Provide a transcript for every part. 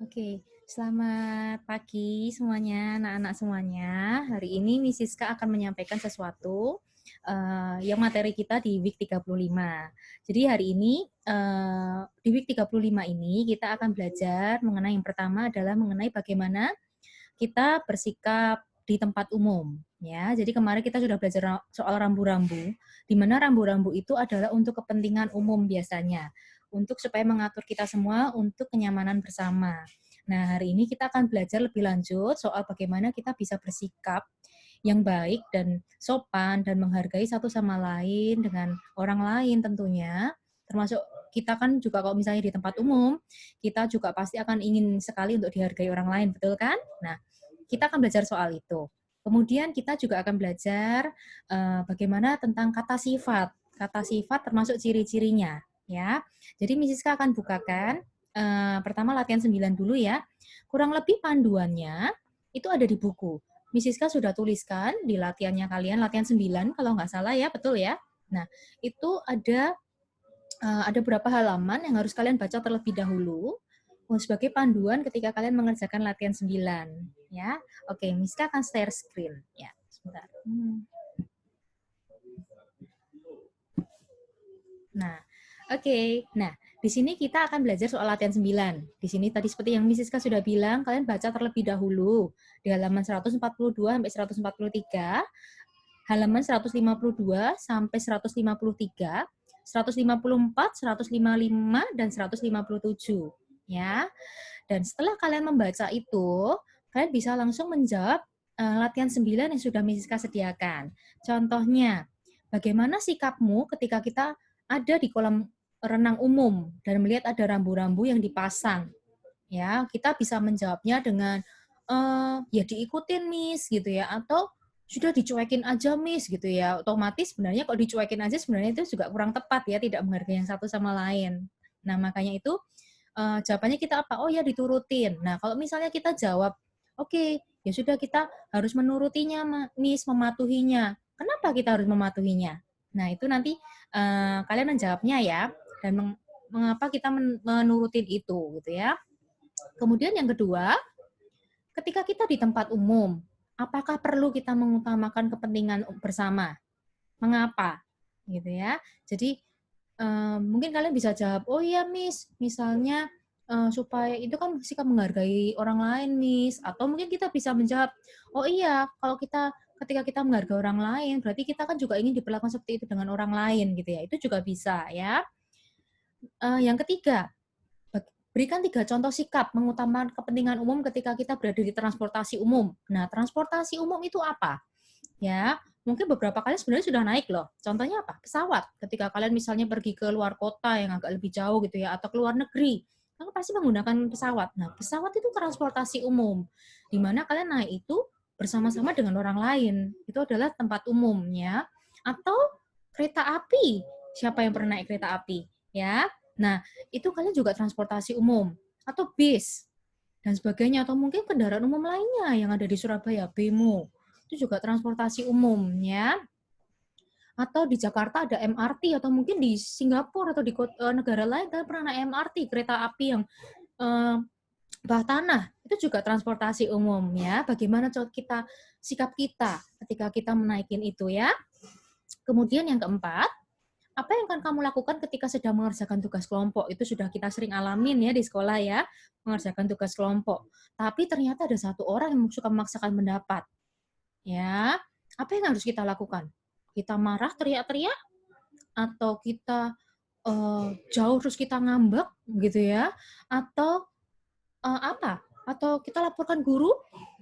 Oke, selamat pagi semuanya, anak-anak semuanya. Hari ini Miss Siska akan menyampaikan sesuatu yang materi kita di week 35. Jadi hari ini di week 35 ini kita akan belajar mengenai yang pertama adalah mengenai bagaimana kita bersikap di tempat umum. Ya, jadi kemarin kita sudah belajar soal rambu-rambu, di mana rambu-rambu itu adalah untuk kepentingan umum biasanya, untuk supaya mengatur kita semua untuk kenyamanan bersama. Nah, hari ini kita akan belajar lebih lanjut soal bagaimana kita bisa bersikap yang baik dan sopan dan menghargai satu sama lain dengan orang lain tentunya, termasuk kita kan juga kalau misalnya di tempat umum, kita juga pasti akan ingin sekali untuk dihargai orang lain, betul kan? Nah, kita akan belajar soal itu. Kemudian kita juga akan belajar bagaimana tentang kata sifat. Kata sifat termasuk ciri-cirinya, ya. Jadi Miss Siska akan bukakan pertama latihan 9 dulu ya. Kurang lebih panduannya itu ada di buku. Miss Siska sudah tuliskan di latihannya kalian, latihan 9 kalau nggak salah ya, betul ya? Nah, itu ada beberapa halaman yang harus kalian baca terlebih dahulu sebagai panduan ketika kalian mengerjakan latihan 9 ya. Oke, Miska akan share screen ya. Sebentar. Nah, oke. Nah, di sini kita akan belajar soal latihan 9. Di sini tadi seperti yang Miss Siska sudah bilang, kalian baca terlebih dahulu di halaman 142 sampai 143, halaman 152 sampai 153, 154, 155 dan 157 ya. Dan setelah kalian membaca itu, kalian bisa langsung menjawab latihan 9 yang sudah Miss Siska sediakan. Contohnya, bagaimana sikapmu ketika kita ada di kolam renang umum dan melihat ada rambu-rambu yang dipasang? Ya, kita bisa menjawabnya dengan ya diikutin Miss gitu ya, atau sudah dicuekin aja Miss gitu ya. Otomatis sebenarnya kalau dicuekin aja sebenarnya itu juga kurang tepat ya, tidak menghargai yang satu sama lain. Nah, makanya itu jawabannya kita apa? Oh ya diturutin. Nah, kalau misalnya kita jawab, oke, ya sudah kita harus menurutinya, Miss, mematuhinya. Kenapa kita harus mematuhinya? Nah, itu nanti kalian menjawabnya ya, dan mengapa kita menurutin itu, gitu ya. Kemudian yang kedua, ketika kita di tempat umum, apakah perlu kita mengutamakan kepentingan bersama? Mengapa? Gitu ya. Jadi mungkin kalian bisa jawab, oh iya Miss, misalnya supaya itu kan sikap menghargai orang lain Miss, atau mungkin kita bisa menjawab, oh iya kalau kita ketika kita menghargai orang lain, berarti kita kan juga ingin diperlakukan seperti itu dengan orang lain gitu ya, itu juga bisa ya. Yang ketiga, berikan 3 contoh sikap mengutamakan kepentingan umum ketika kita berada di transportasi umum. Nah, transportasi umum itu apa? Ya, mungkin beberapa kali sebenarnya sudah naik loh. Contohnya apa? Pesawat. Ketika kalian misalnya pergi ke luar kota yang agak lebih jauh gitu ya, atau ke luar negeri, kalian pasti menggunakan pesawat. Nah, pesawat itu transportasi umum, di mana kalian naik itu bersama-sama dengan orang lain. Itu adalah tempat umum ya. Atau kereta api. Siapa yang pernah naik kereta api? Ya. Nah, itu kalian juga transportasi umum. Atau bis dan sebagainya, atau mungkin kendaraan umum lainnya yang ada di Surabaya, Bemo, itu juga transportasi umum ya. Atau di Jakarta ada MRT, atau mungkin di Singapura atau di negara lain kalian pernah naik MRT, kereta api yang eh, bawah tanah, itu juga transportasi umum ya. Bagaimana kita sikap kita ketika kita menaikin itu ya. Kemudian yang keempat, apa yang akan kamu lakukan ketika sedang mengerjakan tugas kelompok? Itu sudah kita sering alamin ya di sekolah ya, mengerjakan tugas kelompok. Tapi ternyata ada satu orang yang suka memaksakan pendapat. Ya, apa yang harus kita lakukan? Kita marah, teriak-teriak, atau kita jauh terus kita ngambek gitu ya? Atau apa? Atau kita laporkan guru?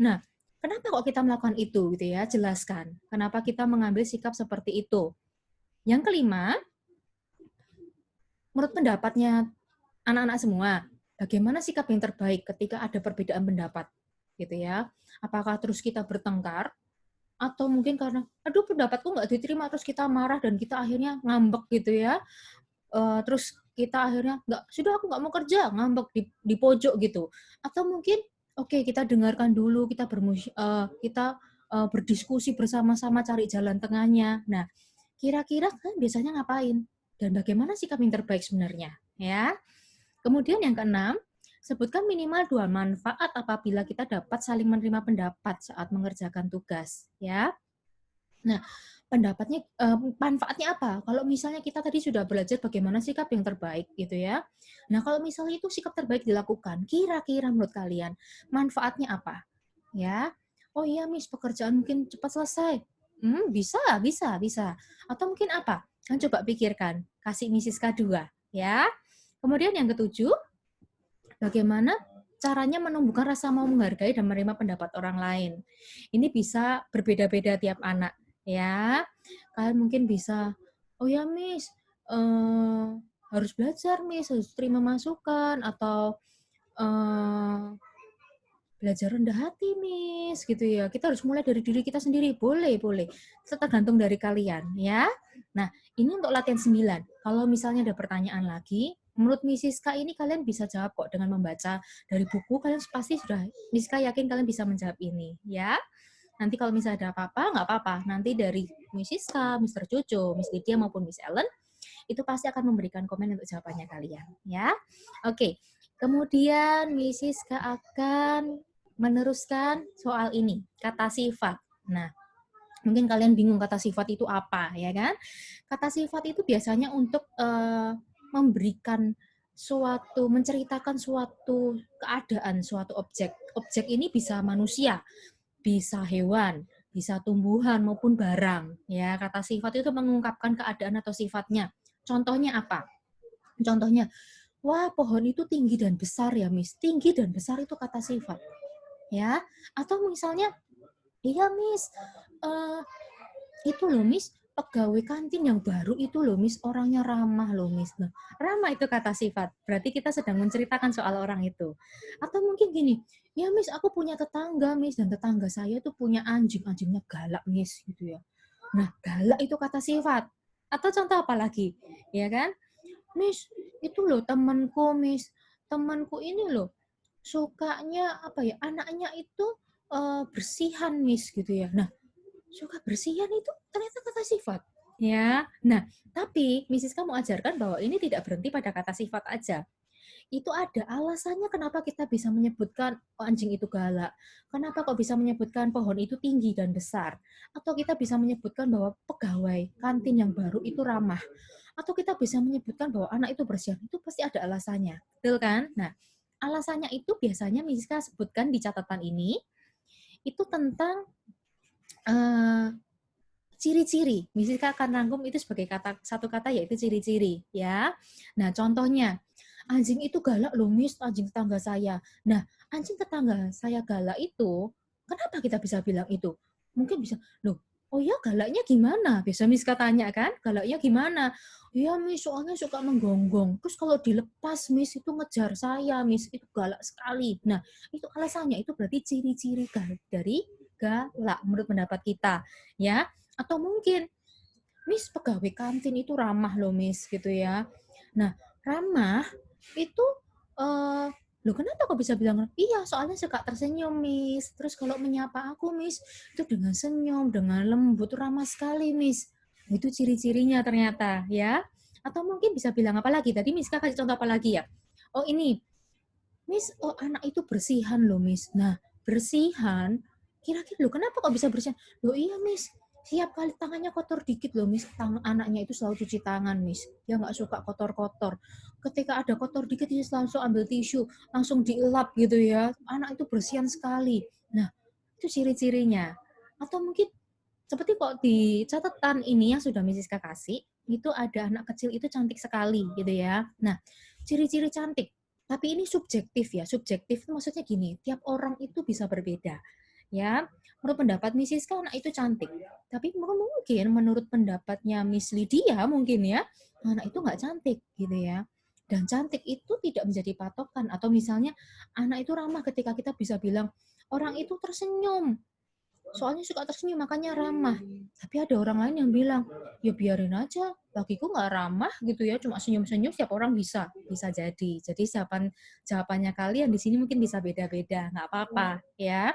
Nah, kenapa kok kita melakukan itu gitu ya? Jelaskan. Kenapa kita mengambil sikap seperti itu? Yang kelima, menurut pendapatnya anak-anak semua, bagaimana sikap yang terbaik ketika ada perbedaan pendapat? Gitu ya. Apakah terus kita bertengkar, atau mungkin karena aduh pendapatku nggak diterima terus kita marah dan kita akhirnya ngambek gitu ya. Terus kita akhirnya nggak, sudah aku nggak mau kerja, ngambek di pojok gitu. Atau mungkin oke, kita dengarkan dulu, kita berdiskusi bersama-sama cari jalan tengahnya. Nah, kira-kira kan biasanya ngapain dan bagaimana sikap yang terbaik sebenarnya ya. Kemudian yang keenam, Sebutkan minimal 2 manfaat apabila kita dapat saling menerima pendapat saat mengerjakan tugas, ya. Nah, manfaatnya apa? Kalau misalnya kita tadi sudah belajar bagaimana sikap yang terbaik gitu ya. Nah, kalau misalnya itu sikap terbaik dilakukan, kira-kira menurut kalian manfaatnya apa? Ya. Oh iya, Miss, pekerjaan mungkin cepat selesai. Bisa, bisa, bisa. Atau mungkin apa? Kan coba pikirkan, kasih Miss Siska 2, ya. Kemudian yang ketujuh, bagaimana caranya menumbuhkan rasa mau menghargai dan menerima pendapat orang lain. Ini bisa berbeda-beda tiap anak, ya. Kalian mungkin bisa, oh ya Miss, harus belajar Miss, harus terima masukan, atau belajar rendah hati Miss, gitu ya. Kita harus mulai dari diri kita sendiri, boleh, boleh. Tergantung dari kalian, ya. Nah, ini untuk latihan 9. Kalau misalnya ada pertanyaan lagi, menurut Miss Siska ini kalian bisa jawab kok dengan membaca dari buku, kalian pasti sudah, Miss Siska yakin kalian bisa menjawab ini, ya. Nanti kalau misalnya ada apa-apa, nggak apa-apa. Nanti dari Miss Siska, Mr. Jojo, Miss Lydia maupun Miss Ellen, itu pasti akan memberikan komen untuk jawabannya kalian, ya. Oke. Kemudian Miss Siska akan meneruskan soal ini, kata sifat. Nah, mungkin kalian bingung kata sifat itu apa, ya kan? Kata sifat itu biasanya untuk memberikan suatu, menceritakan suatu keadaan, suatu objek. Objek ini bisa manusia, bisa hewan, bisa tumbuhan maupun barang. Ya, kata sifat itu mengungkapkan keadaan atau sifatnya. Contohnya apa? Contohnya, wah pohon itu tinggi dan besar ya, Miss. Tinggi dan besar itu kata sifat. Ya, atau misalnya, iya Miss, eh, itu loh Miss, pegawai kantin yang baru itu loh Miss, orangnya ramah loh Miss. Nah, ramah itu kata sifat, berarti kita sedang menceritakan soal orang itu. Atau mungkin gini, ya Miss, aku punya tetangga Miss, dan tetangga saya tuh punya anjing, anjingnya galak Miss, gitu ya. Nah, galak itu kata sifat. Atau contoh apa lagi? Ya kan? Miss, itu loh temanku Miss, temanku ini loh sukanya apa ya, anaknya itu bersihan Miss, gitu ya. Nah, suka bersihan itu ternyata kata sifat, ya. Nah, tapi Miss Siska mau ajarkan bahwa ini tidak berhenti pada kata sifat aja. Itu ada alasannya kenapa kita bisa menyebutkan oh, anjing itu galak. Kenapa kok bisa menyebutkan pohon itu tinggi dan besar? Atau kita bisa menyebutkan bahwa pegawai kantin yang baru itu ramah. Atau kita bisa menyebutkan bahwa anak itu bersihan. Itu pasti ada alasannya. Betul kan? Nah, alasannya itu biasanya Miss Siska sebutkan di catatan ini, itu tentang eh, ciri-ciri. Miss Siska akan rangkum itu sebagai satu kata, yaitu ciri-ciri, ya. Nah, contohnya, anjing itu galak loh Miss, anjing tetangga saya. Nah, anjing tetangga saya galak itu, kenapa kita bisa bilang itu? Mungkin bisa, loh, oh ya galaknya gimana? Biasa Miss tanya kan, galaknya gimana? Iya Miss, soalnya suka menggonggong. Terus kalau dilepas Miss itu ngejar saya, Miss itu galak sekali. Nah, itu alasannya, itu berarti ciri-ciri dari galak menurut pendapat kita, ya. Atau mungkin, Miss, pegawai kantin itu ramah loh Miss, gitu ya. Nah, ramah itu, loh kenapa kok bisa bilang, iya soalnya suka tersenyum Miss. Terus kalau menyapa aku Miss, itu dengan senyum, dengan lembut, ramah sekali Miss. Itu ciri-cirinya ternyata, ya. Atau mungkin bisa bilang apa lagi? Tadi Miss kasih contoh apa lagi ya? Oh ini, Miss, oh anak itu bersihan loh Miss. Nah, bersihan, kira-kira loh kenapa kok bisa bersihan? Loh iya Miss, tiap kali tangannya kotor dikit loh Miss, anaknya itu selalu cuci tangan Miss. Dia nggak suka kotor-kotor. Ketika ada kotor dikit, dia langsung ambil tisu, langsung dielap gitu ya. Anak itu bersihan sekali. Nah, itu ciri-cirinya. Atau mungkin seperti kok di catatan ini yang sudah Miss Siska kasih, itu ada anak kecil itu cantik sekali gitu ya. Nah, ciri-ciri cantik. Tapi ini subjektif ya. Subjektif itu maksudnya gini, tiap orang itu bisa berbeda. Ya, menurut pendapat Miss Siska anak itu cantik. Tapi mungkin menurut pendapatnya Miss Lydia mungkin ya, anak itu nggak cantik gitu ya. Dan cantik itu tidak menjadi patokan. Atau misalnya anak itu ramah ketika kita bisa bilang, orang itu tersenyum, soalnya suka tersenyum makanya ramah. Tapi ada orang lain yang bilang, ya biarin aja, lakiku nggak ramah gitu ya, cuma senyum-senyum, setiap orang bisa jadi. Jadi jawabannya kalian di sini mungkin bisa beda-beda, nggak apa-apa ya.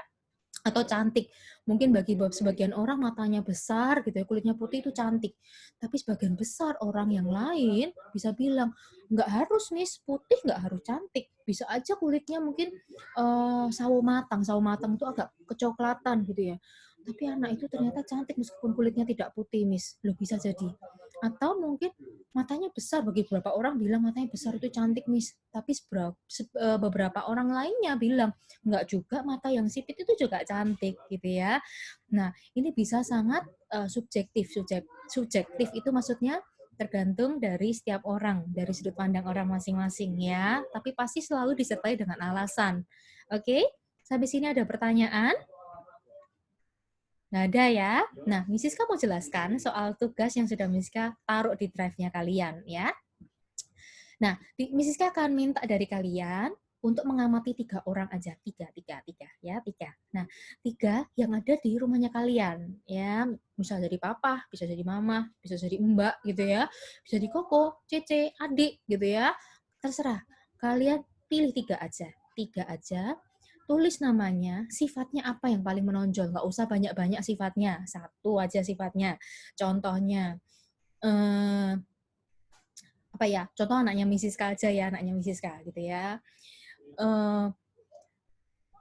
atau cantik. Mungkin bagi sebagian orang matanya besar gitu ya, kulitnya putih itu cantik. Tapi sebagian besar orang yang lain bisa bilang, nggak harus nih putih, nggak harus cantik. Bisa aja kulitnya mungkin sawo matang itu agak kecoklatan gitu ya. Tapi anak itu ternyata cantik meskipun kulitnya tidak putih, Miss. Loh, bisa jadi. Atau mungkin matanya besar, bagi beberapa orang bilang matanya besar itu cantik, Miss. Tapi beberapa orang lainnya bilang, nggak juga, mata yang sipit itu juga cantik gitu ya. Nah, ini bisa sangat subjektif itu maksudnya tergantung dari setiap orang, dari sudut pandang orang masing-masing ya. Tapi pasti selalu disertai dengan alasan. Oke? Sampai sini ada pertanyaan? Nggak ada ya? Nah, Misiska mau jelaskan soal tugas yang sudah Misiska taruh di drive-nya kalian ya. Nah, Misiska akan minta dari kalian untuk mengamati 3 orang aja, tiga ya, 3. Nah, 3 yang ada di rumahnya kalian ya, bisa jadi papa, bisa jadi mama, bisa jadi mbak gitu ya, bisa jadi koko, cece, adik gitu ya, terserah. Kalian pilih 3 aja, 3 aja. Tulis namanya, sifatnya apa yang paling menonjol, nggak usah banyak-banyak sifatnya, 1 aja sifatnya. Contohnya, apa ya, contoh anaknya Misiska aja ya, anaknya Misiska gitu ya.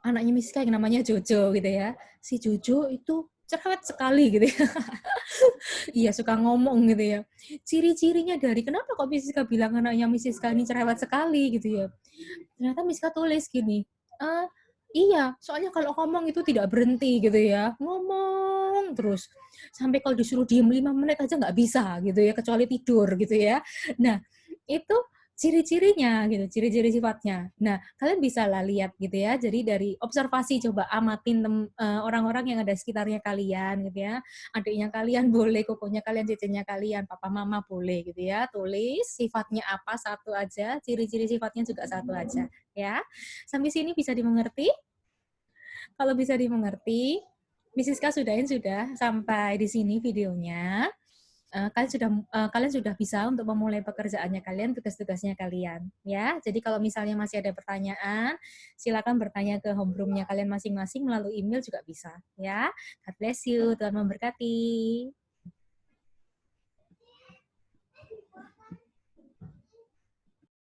Anaknya Misiska yang namanya Jojo gitu ya. Si Jojo itu cerewet sekali gitu ya. Iya, suka ngomong gitu ya. Ciri-cirinya dari kenapa kok Misiska bilang anaknya Misiska ini cerewet sekali gitu ya. Ternyata Misiska tulis gini, iya, soalnya kalau ngomong itu tidak berhenti gitu ya. Ngomong terus. Sampai kalau disuruh diem 5 menit aja nggak bisa gitu ya, kecuali tidur gitu ya. Nah, itu ciri-cirinya gitu, ciri-ciri sifatnya. Nah, kalian bisa lah lihat gitu ya. Jadi dari observasi coba amatin orang-orang yang ada sekitarnya kalian gitu ya. Adiknya kalian boleh, kokonya kalian, cecenya kalian, papa mama boleh gitu ya. Tulis sifatnya apa 1 aja, ciri-ciri sifatnya juga 1 aja ya. Sampai sini bisa dimengerti? Kalau bisa dimengerti, Misiska sudahin sudah sampai di sini videonya. Kalian sudah bisa untuk memulai pekerjaannya kalian, tugas-tugasnya kalian ya. Jadi kalau misalnya masih ada pertanyaan, silakan bertanya ke homeroom-nya kalian masing-masing melalui email juga bisa ya. God bless you, Tuhan memberkati.